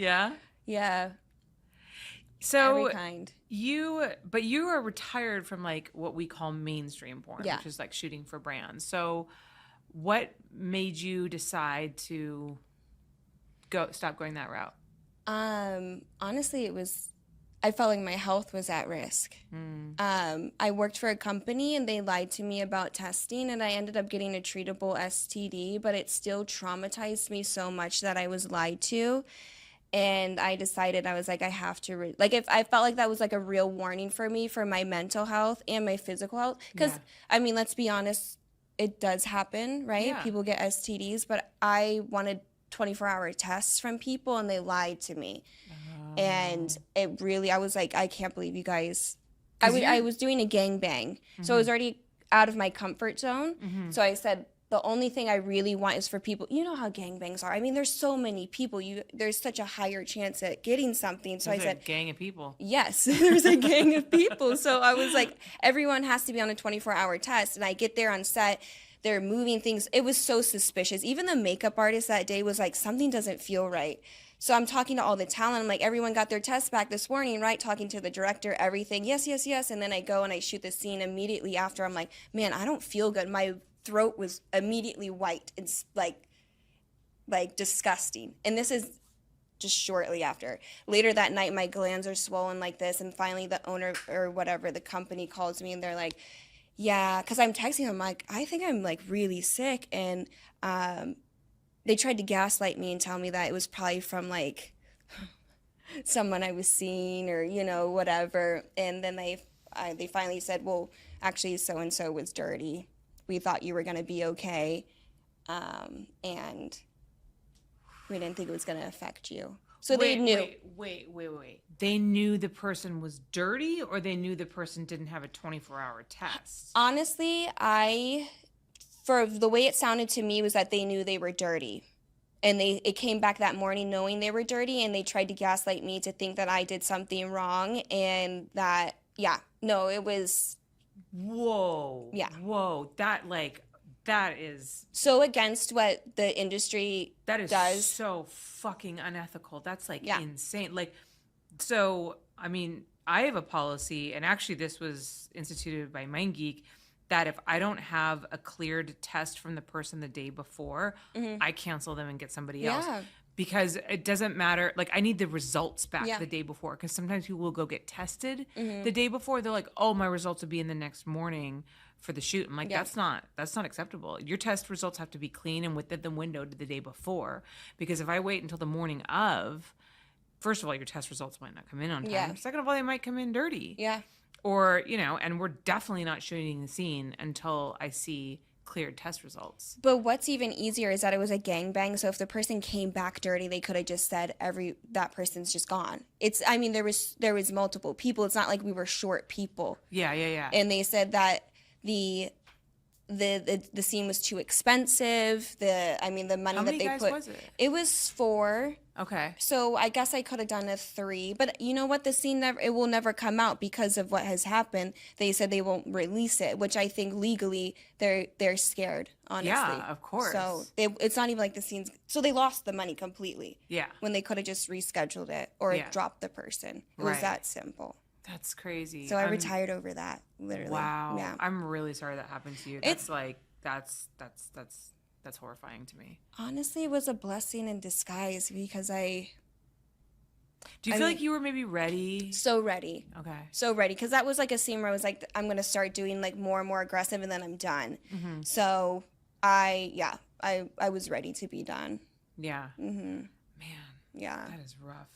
Yeah? Yeah. So Every kind. you are retired from like what we call mainstream porn, Yeah. which is like shooting for brands. So what made you decide to stop going that route? Honestly, I felt like my health was at risk. I worked for a company and they lied to me about testing, and I ended up getting a treatable STD, but it still traumatized me so much that I was lied to. And I decided, I was like, I have to like, if I felt like that was like a real warning for me for my mental health and my physical health, because Yeah. I mean, let's be honest, it does happen, right? Yeah. People get STDs, but I wanted 24-hour tests from people and they lied to me. And it really, I was like, I can't believe you guys. I was doing a gangbang, so I was already out of my comfort zone. So I said, the only thing I really want is for people, you know how gangbangs are. I mean, there's so many people. There's such a higher chance at getting something. So There's I said, a gang of people. yes, there's a gang of people. So I was like, everyone has to be on a 24-hour test. And I get there on set, they're moving things. It was so suspicious. Even the makeup artist that day was like, something doesn't feel right. So I'm talking to all the talent. I'm like, everyone got their test back this morning, right? Talking to the director, everything. Yes, yes, yes. And then I go and I shoot the scene immediately after. I'm like, man, I don't feel good. My throat was immediately white. It's like disgusting. And this is just shortly after. Later that night, my glands are swollen like this. And finally the owner or whatever, the company calls me and they're like, yeah, because I'm texting them like, I think I'm like really sick. And they tried to gaslight me and tell me that it was probably from like someone I was seeing or, you know, whatever. And then they finally said, well, actually so-and-so was dirty. We thought you were going to be okay. And we didn't think it was going to affect you. So they knew. Wait. They knew the person was dirty, or they knew the person didn't have a 24-hour test? Honestly, for the way it sounded to me was that they knew they were dirty. And it came back that morning knowing they were dirty, and they tried to gaslight me to think that I did something wrong and that, it was... Whoa. Yeah. Whoa. That is... so against what the industry does. So fucking unethical. That's insane. So, I mean, I have a policy, and actually this was instituted by MindGeek, that if I don't have a cleared test from the person the day before, I cancel them and get somebody else. Because it doesn't matter. Like, I need the results back the day before. Because sometimes people will go get tested the day before. They're like, oh, my results will be in the next morning for the shoot. I'm like, that's not acceptable. Your test results have to be clean and within the window to the day before. Because if I wait until the morning of, first of all, your test results might not come in on time. Yeah. Second of all, they might come in dirty. Yeah. Or, you know, and we're definitely not shooting the scene until I see cleared test results. But what's even easier is that it was a gangbang. So if the person came back dirty, they could have just said that person's just gone. There was multiple people. It's not like we were short people. Yeah. And they said that the scene was too expensive. The money How that many they guys put. was it? It was 4. Okay. So I guess I could have done a 3, but you know what? The scene it will never come out because of what has happened. They said they won't release it, which I think legally they're scared. Honestly, yeah, of course. So it's not even like the scenes. So they lost the money completely. Yeah. When they could have just rescheduled it or dropped the person. It was that simple. That's crazy. So I retired over that. Literally. Wow. Yeah. I'm really sorry that happened to you. That's horrifying to me. Honestly, it was a blessing in disguise because Do you feel like you were maybe ready? So ready. Okay. So ready. Because that was like a scene where I was like, I'm going to start doing like more and more aggressive and then I'm done. Mm-hmm. So I was ready to be done. Yeah. Mm-hmm. Man. Yeah. That is rough.